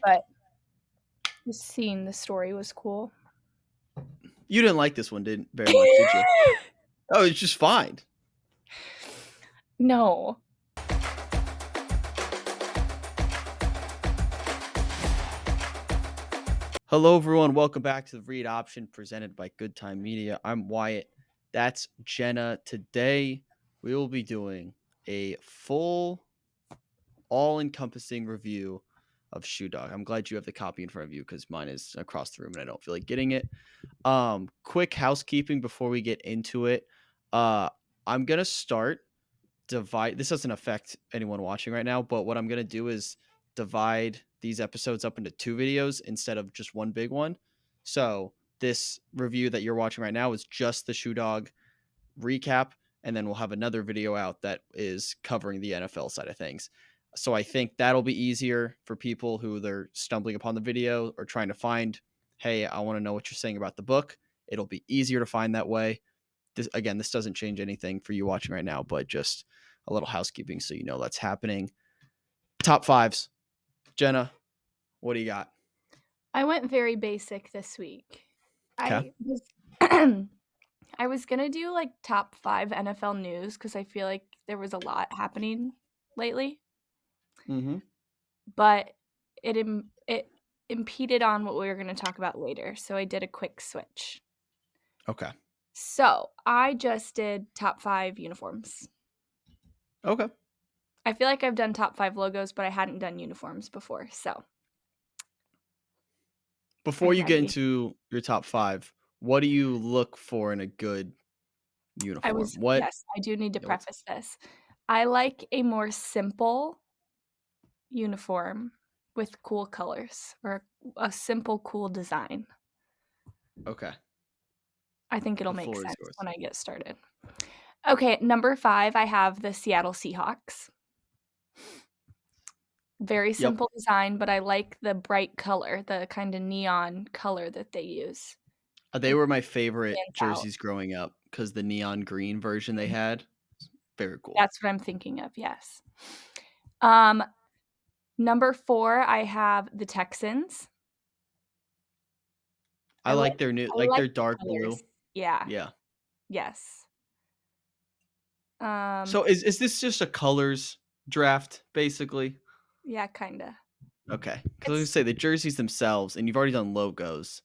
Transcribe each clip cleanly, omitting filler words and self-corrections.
but just seeing the story was cool. You didn't like this one, very much, did you? Oh, it's just fine. No. Hello, everyone. Welcome back to the Read Option presented by Good Time Media. I'm Wyatt. That's Jenna. Today, we will be doing a full, all-encompassing review of Shoe Dog. I'm glad you have the copy in front of you because mine is across the room and I don't feel like getting it. Quick housekeeping before we get into it. I'm gonna start divide. This doesn't affect anyone watching right now, but what I'm gonna do is divide these episodes up into 2 videos instead of just one big one. So this review that you're watching right now is just the Shoe Dog recap, and then we'll have another video out that is covering the NFL side of things. So I think that'll be easier for people who they're stumbling upon the video or trying to find, hey, I want to know what you're saying about the book. It'll be easier to find that way. This doesn't change anything for you watching right now, but just a little housekeeping so you know that's happening. Top fives. Jenna, what do you got? I went very basic this week. Okay. I was I was gonna do like top 5 NFL news because I feel like there was a lot happening lately, Mm-hmm. but it impeded on what we were gonna talk about later, so I did a quick switch. Okay. So I just did top 5 uniforms. Okay. I feel like I've done top 5 logos, but I hadn't done uniforms before, so are Before you you get ready? into your top five, what do you look for in a good uniform? Yes, I do need to Yeah, preface this. I like a more simple uniform with cool colors or a simple, cool design. okay. I think it'll The make floor is sense yours. when I get started. Okay, number 5, I have the Seattle Seahawks. Very Yep. simple design, but I like the bright color, the kinda neon color that they use. They It were my favorite stands out. jerseys growing up because the neon green version they had, very cool. That's what I'm thinking of, yes. Um, Number 4, I have the Texans. I like I like their the dark colors. blue. Yeah, Yeah. yes. Um, So is this just a colors draft basically? yeah, kinda. Okay. Because I was gonna It's say the jerseys themselves, and you've already done logos.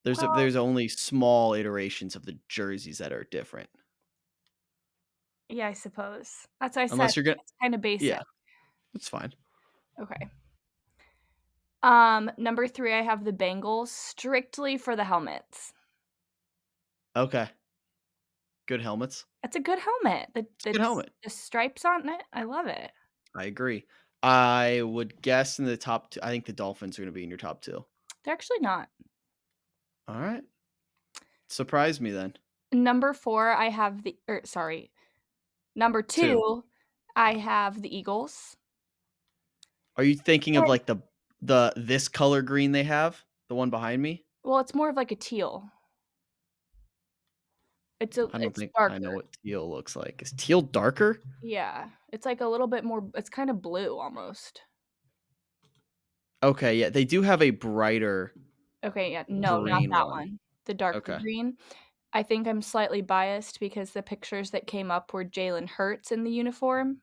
well, There's only small iterations of the jerseys that are different. yeah, I suppose. That's why I said Unless you're gonna it's kinda basic. yeah, that's fine. Okay. Number 3, I have the Bengals strictly for the helmets. Okay. Good helmets. It's a good helmet. It's a good helmet. The stripes on it, I love it. I agree. I would guess in the top 2, I think the Dolphins are gonna be in your top 2. They're actually not. All right. Surprise me then. Number 4, I have number 2. 2, I have the Eagles. Are you thinking of And like the this color green they have? The one behind me? well, it's more of like a teal. I don't It's think I know darker. what teal looks like. Is teal darker? Yeah, it's like a little bit more it's kinda blue almost. Okay, yeah, they do have a brighter Okay, yeah, no, not green that one. one. The darker Okay. green. I think I'm slightly biased because the pictures that came up were Jalen Hurts in the uniform,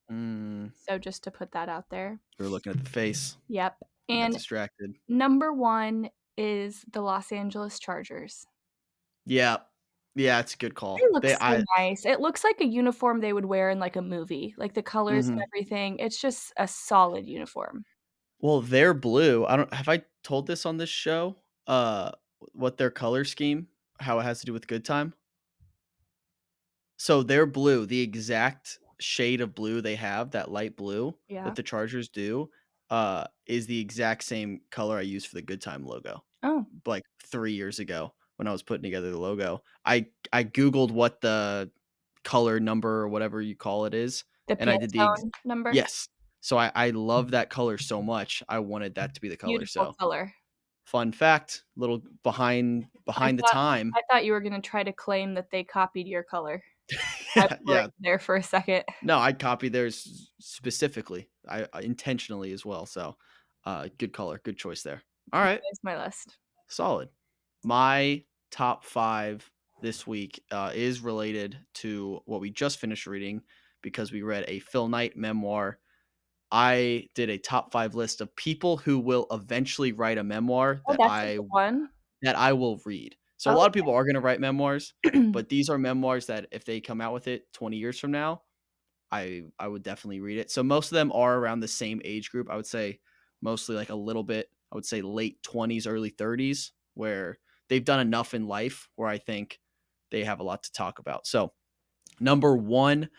Mm, so just to put that out there. you were looking at the face. Yep, I got and distracted. number 1 is the Los Angeles Chargers. Yeah. Yeah, it's a good They call. look They so I nice. It looks like a uniform they would wear in, like, a movie, like, the colors and Mhm. everything, it's just a solid uniform. Well, they're blue. I don't have I told this on this show? What their color scheme, how it has to do with Good Time? So they're blue, the exact shade of blue they have, that light blue that Yeah. the Chargers do, is the exact same color I used for the Good Time logo, Oh, like 3 years ago when I was putting together the logo. I Googled what the color number or whatever you call it is, the and I did the ex Pantone number? yes. So I love that color so much, I wanted that to be the color, Beautiful so color. fun fact, little behind I the thought time. I thought you were gonna try to claim that they copied your color. I Yeah, yeah. blanked there for a second. No, I copied theirs specifically. I intentionally as well, so, good color, good choice there. Alright, There's my list. solid. My top 5 this week, is related to what we just finished reading because we read a Phil Knight memoir. I did a top 5 list of people who will eventually write a memoir Oh, that's a good one. that I will read. So a lot Oh, of people are gonna write memoirs, okay. but these are memoirs that if they come out with it 20 years from now, I would definitely read it. So most of them are around the same age group. I would say mostly like a little bit, I would say late 20s, early 30s, where they've done enough in life where I think they have a lot to talk about. So number one,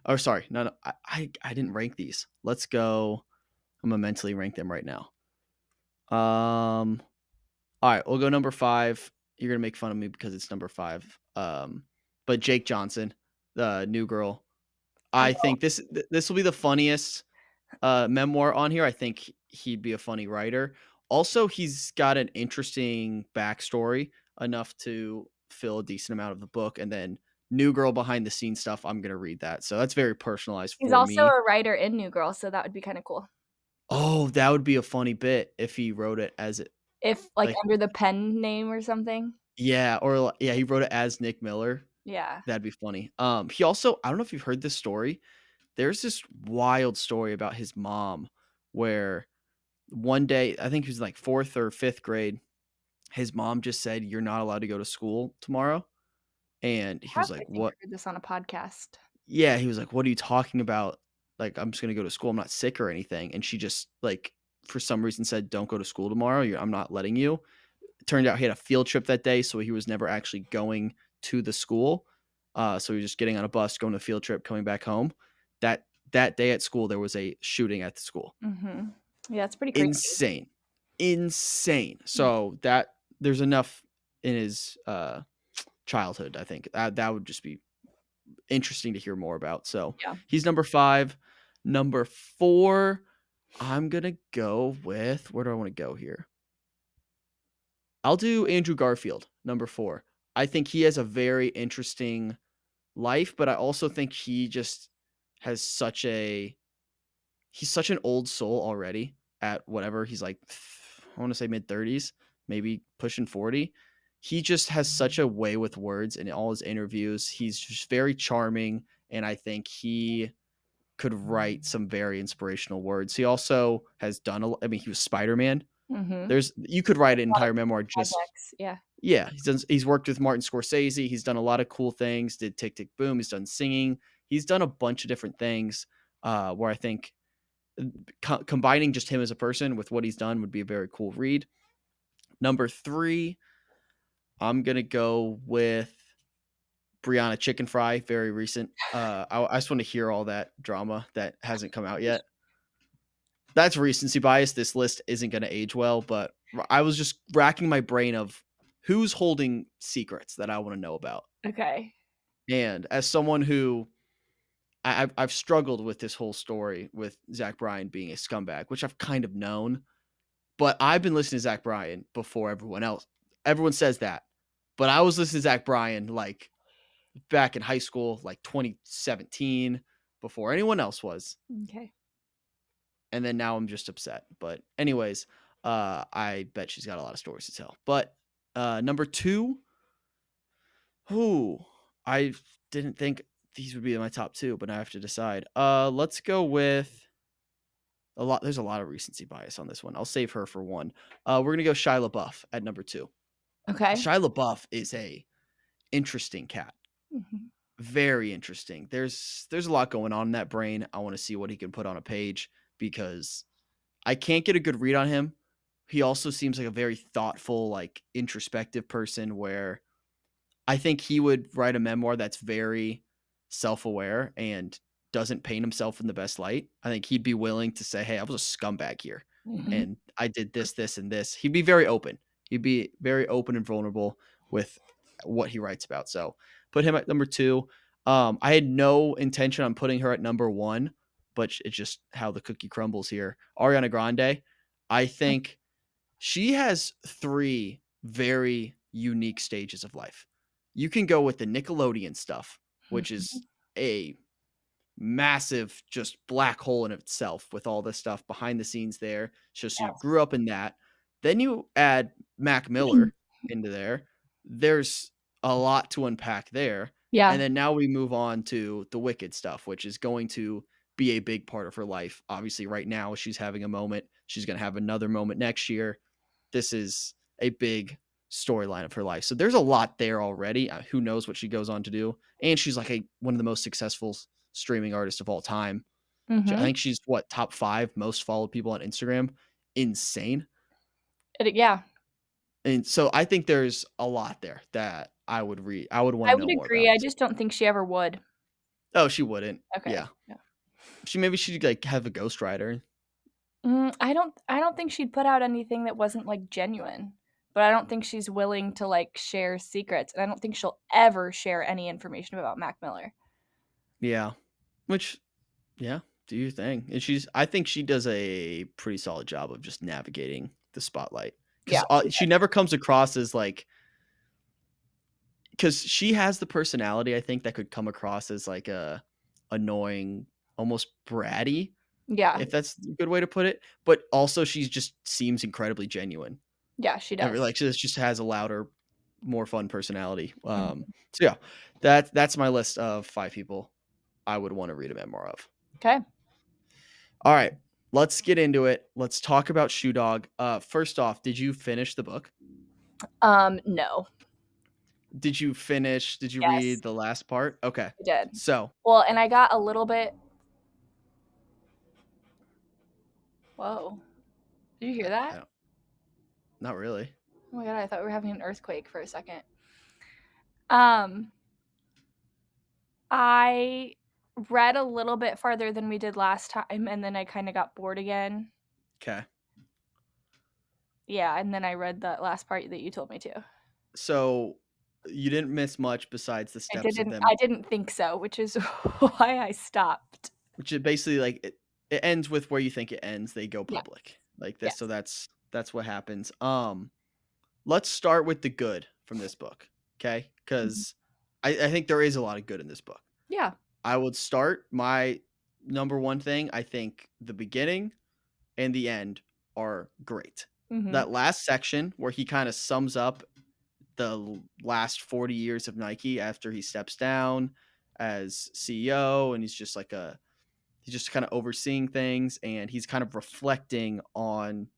or sorry, no, no, I didn't rank these. Let's go. I'm gonna mentally rank them right now. Um, all right, we'll go number 5. You're gonna make fun of me because it's number 5. But Jake Johnson, the New Girl. I Oh, think this will be the funniest memoir on here. I think he'd be a funny writer. Also, he's got an interesting backstory enough to fill a decent amount of the book. And then New Girl behind the scenes stuff, I'm gonna read that. So that's very personalized he's for also me. a writer in New Girl, so that would be kinda cool. Oh, that would be a funny bit if he wrote it as it If, like, like under the pen name or something. yeah, or yeah, he wrote it as Nick Miller. Yeah. That'd be funny. He also I don't know if you've heard this story. There's this wild story about his mom where one day, I think he was like 4th or 5th grade, his mom just said, "You're not allowed to go to school tomorrow." And he I was like, think "What?" heard this on a podcast. Yeah, he was like, "What are you talking about? Like, I'm just gonna go to school. I'm not sick or anything." And she just like for some reason said, "Don't go to school tomorrow. I'm not letting you." It turned out he had a field trip that day, so he was never actually going to the school. So he was just getting on a bus, going to a field trip, coming back home. That day at school, there was a shooting at the school. Mhm. Yeah, it's pretty crazy. Insane. Insane. Yeah. So that there's enough in his, childhood, I think. That would just be interesting to hear more about. So, Yeah. he's number 5. Number 4, I'm gonna go with where do I wanna go here? I'll do Andrew Garfield, number 4. I think he has a very interesting life, but I also think he just has he's such an old soul already at whatever he's like I want to say mid 30s, maybe pushing 40. He just has such a way with words in all his interviews. He's just very charming and I think he could write some very inspirational words. He also has done I mean he was Spider-Man. Mhm. There's you could write an A lot of entire memoir just projects, yeah. yeah, he's worked with Martin Scorsese, he's done a lot of cool things, did Tick Tick Boom, he's done singing. He's done a bunch of different things where I think combining just him as a person with what he's done would be a very cool read. Number 3, I'm gonna go with Brianna Chicken Fry, very recent. I just want to hear all that drama that hasn't come out yet. That's recency bias. This list isn't gonna age well, but I was just racking my brain of who's holding secrets that I want to know about. Okay. And as someone who I've struggled with this whole story with Zach Bryan being a scumbag, which I've kind of known. But I've been listening to Zach Bryan before everyone else. Everyone says that, but I was listening to Zach Bryan, like, back in high school, like, 2017, before anyone else was, Okay. and then now I'm just upset, but anyways, I bet she's got a lot of stories to tell, but, number 2, who I didn't think these would be in my top 2, but I have to decide. Let's go with there's a lot of recency bias on this one. I'll save her for 1. We're gonna go Shia LaBeouf at number 2. Okay. Shia LaBeouf is a interesting cat. Mhm. Very interesting. There's a lot going on in that brain. I want to see what he can put on a page because I can't get a good read on him. He also seems like a very thoughtful, like introspective person where I think he would write a memoir that's very self-aware and doesn't paint himself in the best light. I think he'd be willing to say, "Hey, I was a scumbag here, Mhm. and I did this, this, and this." He'd be very open. He'd be very open and vulnerable with what he writes about. So put him at number 2. I had no intention on putting her at number 1, but it's just how the cookie crumbles here. Ariana Grande, I think she has 3 very unique stages of life. You can go with the Nickelodeon stuff, which is a massive just black hole in itself with all this stuff behind the scenes there. So she Yes. grew up in that. Then you add Mac Miller into there. There's a lot to unpack there. And Yeah. then now we move on to the Wicked stuff, which is going to be a big part of her life. Obviously, right now she's having a moment. She's going to have another moment next year. This is a big storyline of her life. So there's a lot there already. Who knows what she goes on to do? And she's like one of the most successful streaming artists of all time. I Mhm. think she's what, top 5 most followed people on Instagram. Insane. Yeah. And so I think there's a lot there that I would read. I would want I to would know more agree, about. I just don't think she ever would. Oh, she wouldn't. Okay. Yeah. Yeah. Maybe she'd like have a ghostwriter. I don't think she'd put out anything that wasn't, like, genuine, but I don't think she's willing to, like, share secrets, and I don't think she'll ever share any information about Mac Miller. Yeah. Which, yeah, do your thing. And I think she does a pretty solid job of just navigating the spotlight Yeah, because she she does. never comes across as like, because she has the personality, I think, that could come across as like a annoying, almost bratty, Yeah. if that's a good way to put it. But also, she just seems incredibly genuine. Yeah, she And does. like, she just has a louder, more fun personality. Mhm. So yeah, that's my list of 5 people I would want to read a memoir of. 'Kay. All right, let's get into it. Let's talk about Shoe Dog. First off, did you finish the book? No. Did you Yes, read the last part? Okay. I did. So, Well, and I got a little bit. Whoa. Did you hear I that? don't, not really. Oh my god, I thought we were having an earthquake for a second. Um, I read a little bit farther than we did last time, and then I kinda got bored again. Okay. Yeah, and then I read that last part that you told me to. So, you didn't miss much besides the steps of them, I didn't think so, which is why I stopped. which is basically like it ends with where you think it ends. They go Yeah, public like this. So yes. that's what happens. Let's start with the good from this book, okay? Mhm. Because I think there is a lot of good in this book. Yeah. I would start my number one thing. I think the beginning and the end are great. Mhm. That last section where he kind of sums up the last 40 years of Nike after he steps down as CEO, and he's just kind of overseeing things, and he's kind of reflecting on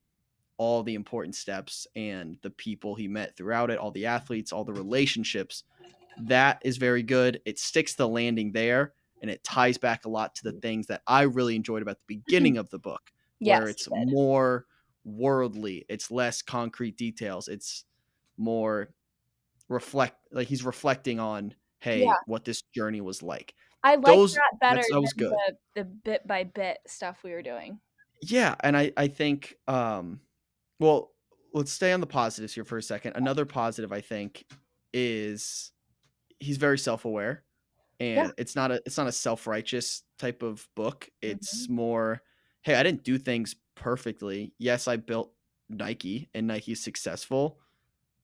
all the important steps and the people he met throughout it, all the athletes, all the relationships. That is very good. It sticks the landing there, and it ties back a lot to the things that I really enjoyed about the beginning of the book, where Yes, he it's did. more worldly, it's less concrete details, it's more like he's reflecting on, hey, Yeah, what this journey was like. I like Those that better that was than good. the bit by bit stuff we were doing. Yeah, and I think well, let's stay on the positives here for a second. Another positive I think is he's very self-aware, Yeah. and it's not a self-righteous type of book. It's Mhm. more, hey, I didn't do things perfectly. Yes, I built Nike and Nike's successful.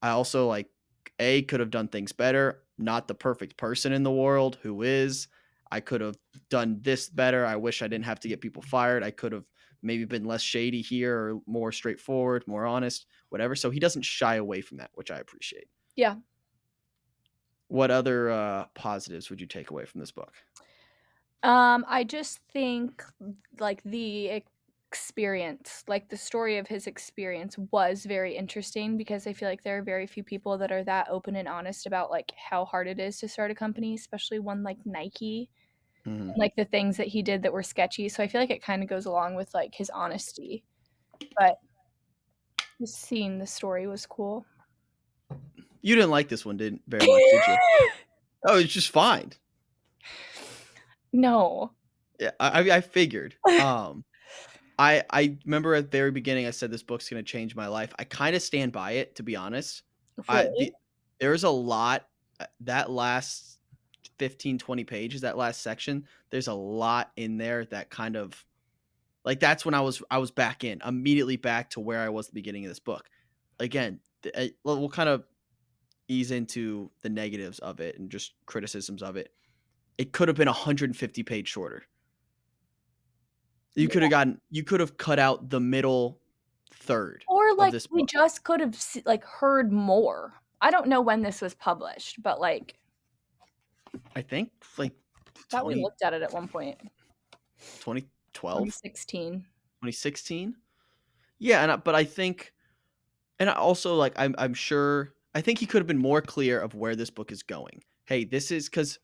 I also like could have done things better. Not the perfect person in the world who is. I could have done this better. I wish I didn't have to get people fired. I could have maybe been less shady here or more straightforward, more honest, whatever. So he doesn't shy away from that, which I appreciate. Yeah. What other positives would you take away from this book? I just think, like, the experience, like, the story of his experience was very interesting because I feel like there are very few people that are that open and honest about, like, how hard it is to start a company, especially one like Nike, Mhm. and, like, the things that he did that were sketchy, so I feel like it kinda goes along with, like, his honesty, but just seeing the story was cool. You didn't like this one, didn't very much, did you? Oh, it's just fine. No. Yeah, I figured. I remember at the very beginning I said this book's gonna change my life. I kinda stand by it, to be honest. Really? There's a lot that last 15, 20 pages, that last section, there's a lot in there that kind of like that's when I was back in, immediately back to where I was at the beginning of this book. Again, we'll kind of ease into the negatives of it and just criticisms of it. it could have been 150-page shorter. Yeah. You could have cut out the middle third Or, of like, this we book. just could have like, heard more. I don't know when this was published, but, like, I think like thought we 20 looked at it at one point. 2012, 2016. 2016. Yeah, but I think, and I also, like, I'm sure, I think he could have been more clear of where this book is going. Hey, this is because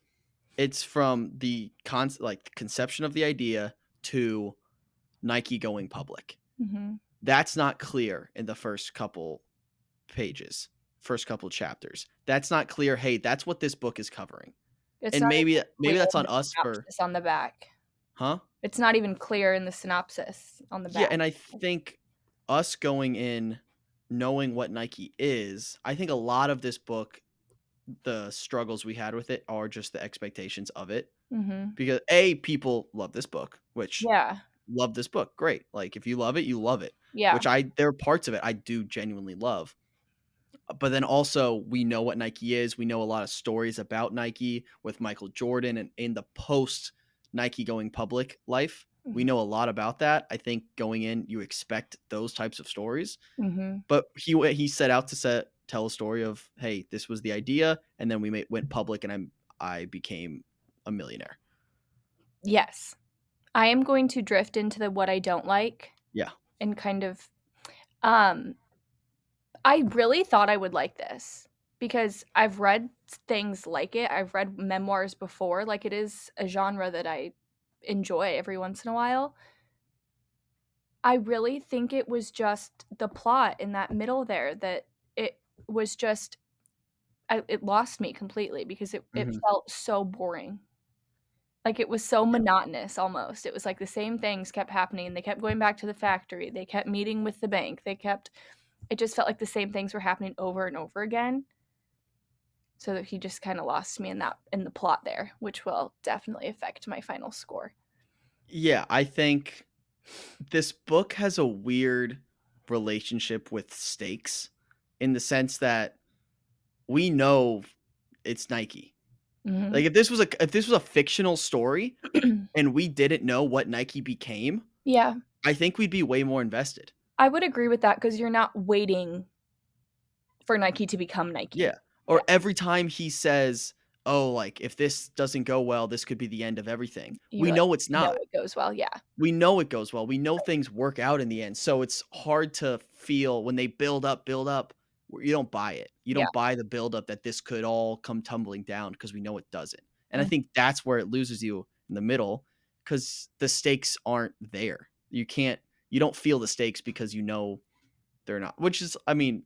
it's from the conception of the idea to Nike going public. Mhm. That's not clear in the first couple pages, first couple chapters. That's not clear. Hey, that's what this book is covering. It's And not even maybe clear that's in on the us for, synopsis on the back. huh? It's not even clear in the synopsis on the Yeah, back. and I think us going in knowing what Nike is, I think a lot of this book, the struggles we had with it are just the expectations of it. Mhm. Because A, people love this book, which Yeah. love this book. Great. Like if you love it, you love it. Yeah. Which there are parts of it I do genuinely love. But then also we know what Nike is. We know a lot of stories about Nike with Michael Jordan and in the post Nike going public life. We Mhm. know a lot about that. I think going in, you expect those types of stories. Mhm. But he set out to tell a story of, hey, this was the idea, and then went public, and I became a millionaire. Yes. I am going to drift into the what I don't like Yeah. and kind of um I really thought I would like this because I've read things like it. I've read memoirs before. Like it is a genre that I enjoy every once in a while. I really think it was just the plot in that middle there that it was just it lost me completely because it Mhm. felt so boring. Like, it was so monotonous almost. It was like the same things kept happening. They kept going back to the factory. They kept meeting with the bank. It just felt like the same things were happening over and over again. So that he just kinda lost me in the plot there, which will definitely affect my final score. Yeah, I think this book has a weird relationship with stakes in the sense that we know it's Nike. Mhm. Like if this was a fictional story and we didn't know what Nike became, Yeah, I think we'd be way more invested. I would agree with that because 'cause you're not waiting for Nike to become Nike. Yeah. Yeah, Or every time he says, "Oh, like if this doesn't go well, this could be the end of everything." you're We like, know it's "No, not. it goes well." Yeah. We know it goes well. We know things work out in the end. So it's hard to feel when they build up, you don't buy it. You Yeah. don't buy the build up that this could all come tumbling down because we know it doesn't. And I Mm, think that's where it loses you in the middle because the stakes aren't there. You don't feel the stakes because you know they're not, which is, I mean,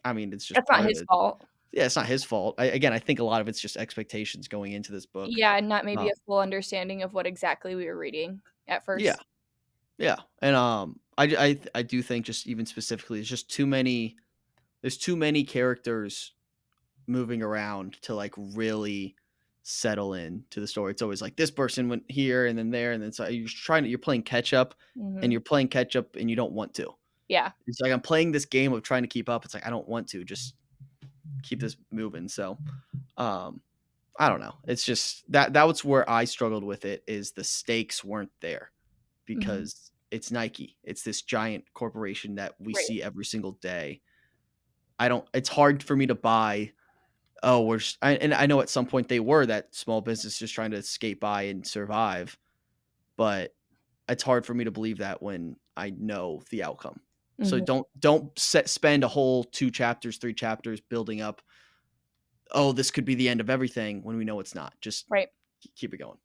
it's just that's not part of his it. fault. Yeah, it's not his fault. Again, I think a lot of it's just expectations going into this book. Yeah, and not maybe Uh, a full understanding of what exactly we were reading at yeah, first. yeah, and I do think just even specifically, it's just too many. There's too many characters moving around to like really settle in to the story. It's always like this person went here and then there, and then so you're playing catch up, and Mhm. you're playing catch up, and you don't want to. Yeah. It's like I'm playing this game of trying to keep up. It's like I don't want to. Just keep this moving. So, um, I don't know. It's just that was where I struggled with it is the stakes weren't there Mhm. because it's Nike. It's this giant corporation that we Right. see every single day. I don't it's hard for me to buy, oh, and I know at some point they were that small business just trying to skate by and survive, but it's hard for me to believe that when I know the outcome. So Mhm. spend a whole 2 chapters, 3 chapters building up, oh, this could be the end of everything when we know it's not. Just Right. keep it going.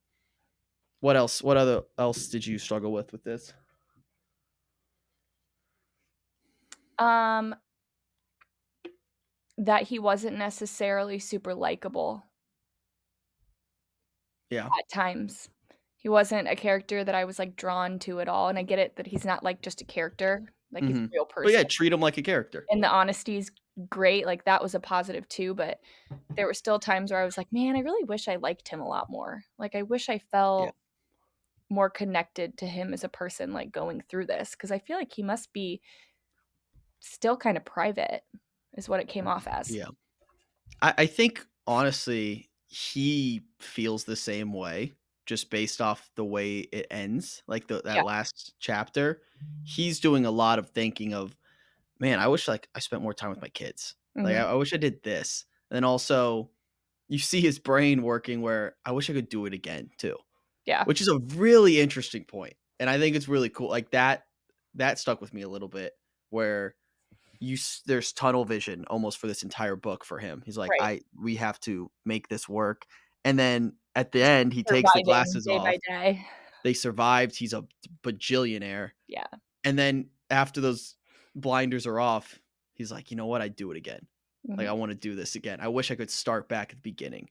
What else? What other else did you struggle with this? Um, that he wasn't necessarily super likable Yeah. at times. He wasn't a character that I was, like, drawn to at all, and I get it that he's not, like, just a character, like, he's a Mhm. real But yeah, person, treat him like a character. and the honesty's great, like, that was a positive too, but there were still times where I was like, "Man, I really wish I liked him a lot more." Like, I wish I Yeah. felt more connected to him as a person, like, going through this because I feel like he must be still kinda private is what it came off as. Yeah. I think honestly, he feels the same way just based off the way it ends, like that Yeah. last chapter. He's doing a lot of thinking of, man, I wish like I spent more time with my kids. Like Mhm. I wish I did this. And then also you see his brain working where I wish I could do it again too, Yeah. which is a really interesting point. And I think it's really cool. Like that stuck with me a little bit where there's tunnel vision almost for this entire book for him. He's like, Right. we have to make this work. And then at the end, he takes the Surviving glasses day by off. day. They survived. He's a bajillionaire. Yeah. And then after those blinders are off, he's like, you know what? I'd do it again. Like, Mhm. I want to do this again. I wish I could start back at the beginning.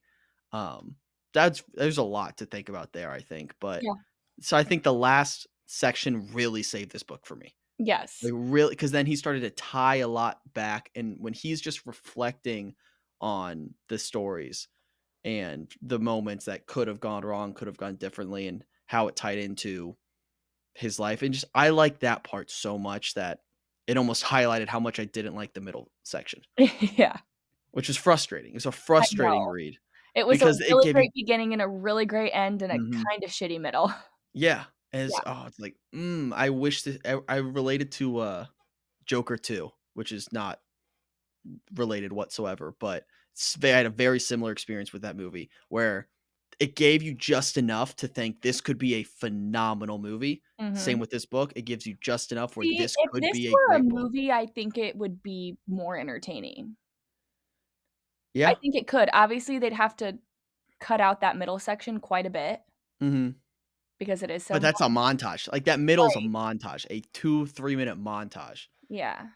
Um, there's a lot to think about there, I think. But Yeah. so I think the last section really saved this book for me. Yes. Like, really, because then he started to tie a lot back, and when he's just reflecting on the stories and the moments that could have gone wrong, could have gone differently, and how it tied into his life, and just I like that part so much that it almost highlighted how much I didn't like the middle section, Yeah. which is frustrating. It's a I frustrating know. read It was a because it really gave you great beginning and a really great end and a mhm, kinda shitty middle. yeah, and Yeah. it's like, I wish that I related to, Joker 2, which is not related whatsoever, but they had a very similar experience with that movie where it gave you just enough to think this could be a phenomenal movie. Same Mhm. with this book. It gives you just enough where See, this if could this be a were a great book. movie, I think it would be more entertaining. I Yeah. think it could. Obviously, they'd have to cut out that middle section quite a bit Mhm. because it is so But that's a long. montage. Like that middle is a Right. montage, a 2, 3 minute montage. Yeah.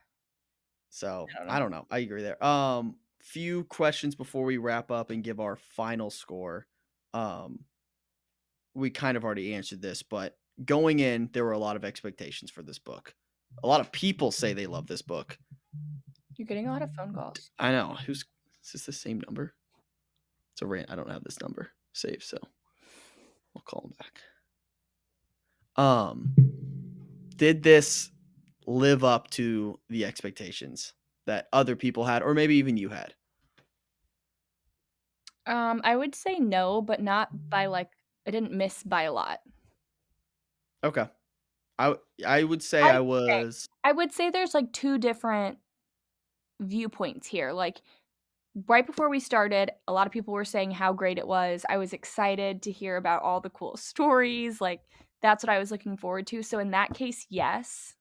So I don't I know. don't know. I agree there. Few questions before we wrap up and give our final score. Um, we kind of already answered this, but going in, there were a lot of expectations for this book. A lot of people say they love this book. You're getting a lot of phone calls. I know. Is this the same number? It's a rant. I don't have this number saved, so I'll call him back. Um, did this live up to the expectations that other people had, or maybe even you had? I would say no, but not by, like I didn't miss by a lot. Okay. I would say I I okay. was I would say there's, like, 2 different viewpoints here, like, right before we started, a lot of people were saying how great it was. I was excited to hear about all the cool stories, like, that's what I was looking forward to, so in that case, yes,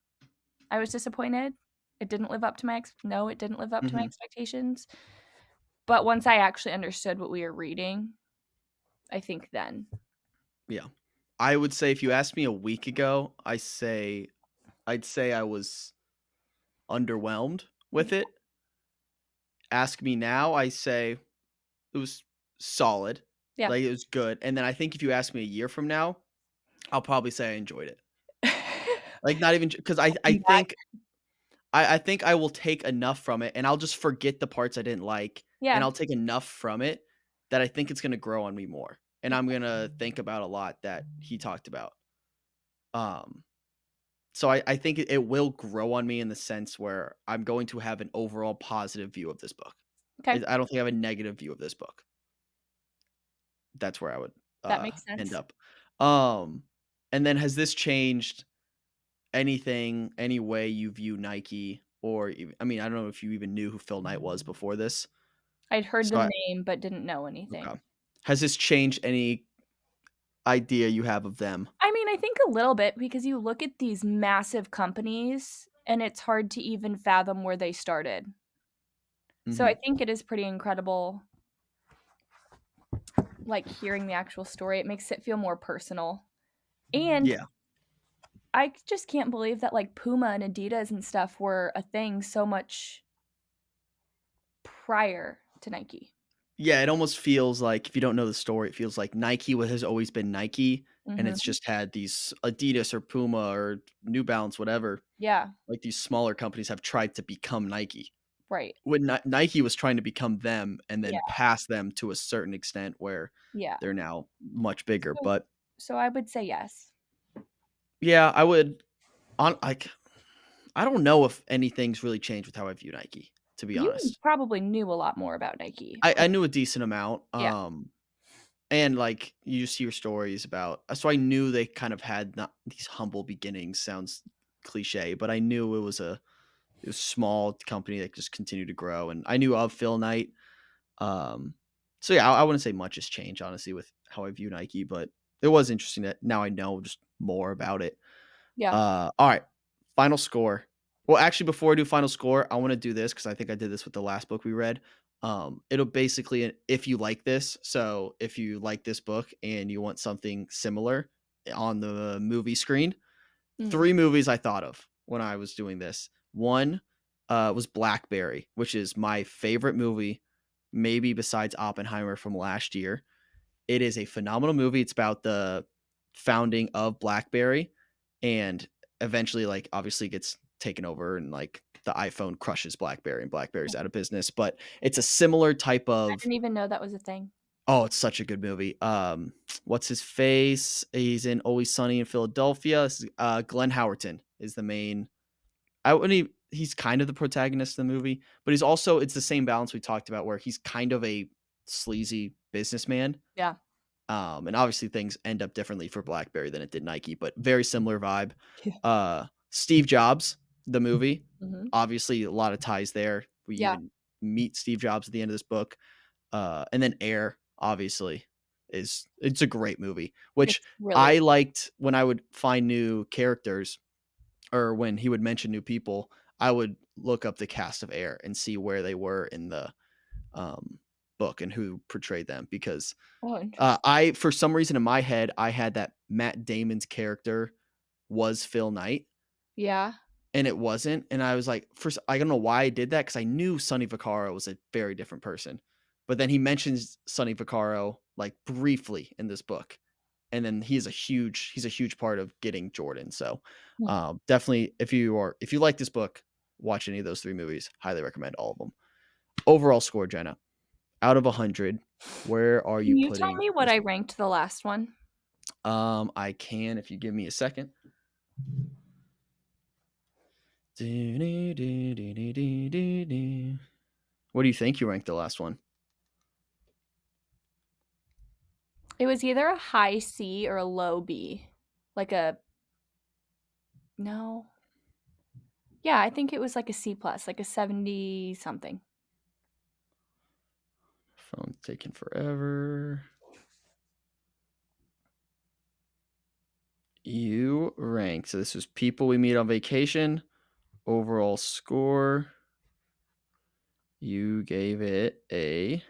I was disappointed. It didn't live up to my ex no, it didn't live up to my mhm, expectations, but once I actually understood what we were reading, I think then. yeah. I would say if you asked me a week ago, I'd say I was underwhelmed with Yeah, it. Ask me now, I say it was solid, yeah. like, it was good, and then I think if you ask me a year from now, I'll probably say I enjoyed it. Like, not even because Looking back, I think I will take enough from it, and I'll just forget the parts I didn't like, and yeah, I'll take enough from it that I think it's gonna grow on me more, and yeah, I'm gonna think about a lot that he talked about. Um, so I think it will grow on me in the sense where I'm going to have an overall positive view of this book. okay, I don't think I have a negative view of this book. That's where I would, that makes end sense. up. Um, and then has this changed anything, any way you view Nike or even I mean, I don't know if you even knew who Phil Knight was before this. I'd heard So the I name, but didn't know anything. okay. Has this changed any idea you have of them? I mean, I think a little bit because you look at these massive companies and it's hard to even fathom where they started. So I Mhm. think it is pretty incredible, like, hearing the actual story. It makes it feel more personal. And Yeah. I just can't believe that, like, Puma and Adidas and stuff were a thing so much prior to Nike. Yeah, it almost feels like if you don't know the story, it feels like Nike has always been Nike, and it's Mhm. just had these Adidas or Puma or New Balance, whatever, Yeah, like these smaller companies have tried to become Nike. right. When Nike was trying to become them and then Yeah, pass them to a certain extent where yeah. they're now much bigger, So but so I would say yes. yeah, I would on like I don't know if anything's really changed with how I view Nike, to be You honest. probably knew a lot more about Nike. I knew a decent amount, Yeah. and, like, you just hear stories about so I knew they kind of had not these humble beginnings, sounds cliche, but I knew it was a small company that just continued to grow, and I knew of Phil Knight. Um, so yeah, I wouldn't say much has changed honestly with how I view Nike, but it was interesting that now I know just more about it. Yeah. All right, final score. Well, actually, before I do final score, I want to do this because I think I did this with the last book we read. It'll basically if you like this. So if you like this book and you want something similar on the movie screen, Mhm. 3 movies I thought of when I was doing this. One, was Blackberry, which is my favorite movie, maybe besides Oppenheimer from last year. It is a phenomenal movie. It's about the founding of BlackBerry and eventually, like, obviously gets taken over and, like, the iPhone crushes BlackBerry and BlackBerry's out of business, but it's a similar type I of didn't even know that was a thing. oh, it's such a good movie. What's his face? He's in Always Sunny in Philadelphia. Glenn Howerton is the main I wouldn't even he's kind of the protagonist of the movie, but he's also it's the same balance we talked about where he's kind of a sleazy businessman. Yeah. And obviously things end up differently for BlackBerry than it did Nike, but very similar vibe. Yeah. Steve Jobs, the movie, Mhm. obviously a lot of ties there. We Yeah. even meet Steve Jobs at the end of this book. And then Air, obviously, it's a great movie, which It's really I liked when I would find new characters or when he would mention new people, I would look up the cast of Air and see where they were in the um, book and who portrayed them because oh, interesting. I for some reason in my head I had that Matt Damon's character was Phil Knight Yeah. and it wasn't, and I was like, first I don't know why I did that because I knew Sonny Vaccaro was a very different person, but then he mentions Sonny Vaccaro like briefly in this book, and then he's a huge part of getting Jordan. So Hmm. definitely if you like this book, watch any of those 3 movies. Highly recommend all of them. Overall score, Jenna, out of 100, where are Can you you tell putting me what this I book? ranked the last one? I can if you give me a second. What do you think you ranked the last one? It was either a high C or a low B. Like a no. Yeah, I think it was like a C plus, like a 70 something. Phone's taking forever. You ranked. So this was people we meet on vacation. Overall score. You gave it a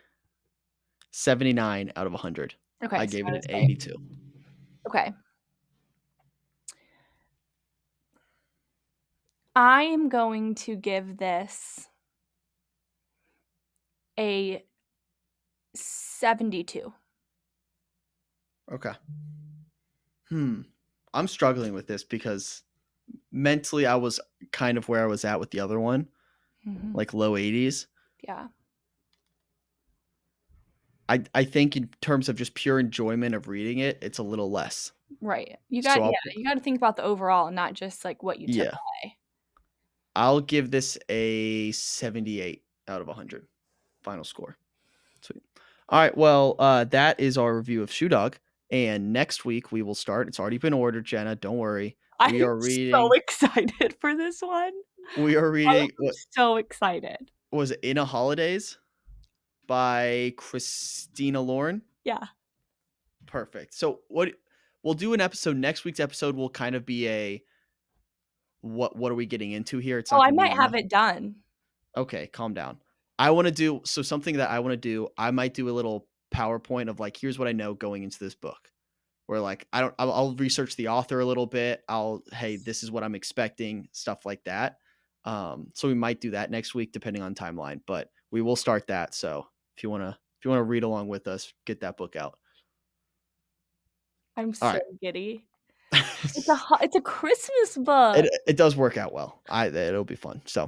79 out of 100. Okay, I so gave I it was an right. 82. Okay. I am going to give this a 72. Okay. I'm struggling with this because mentally I was kind of where I was at with the other one, Mhm. like low 80s. Yeah, I think in terms of just pure enjoyment of reading it, it's a little less. right. So You gotta think about the overall and not just, like, what you took yeah, away. I'll give this a 78 out of 100. Final score. Sweet. All right. Well, that is our review of Shoe Dog. And next week we will start. It's already been ordered, Jenna. Don't worry. I'm We are so reading. excited for this one. We are I reading. am What so excited. was it? In a Holidays by Christina Lauren. Yeah. Perfect. So what we'll do an episode next week's episode will kind of be a what are we getting into here? It's Oh, not I going to be might enough. have it done. Okay, calm down. I want to do so something that I want to do. I might do a little PowerPoint of like here's what I know going into this book. Where like I don't I'll research the author a little bit. Hey, this is what I'm expecting, stuff like that. So we might do that next week depending on timeline, but we will start that. So if you want to read along with us, get that book out. I'm All so right. giddy. It's a Christmas book. It does work out well. It'll be fun. So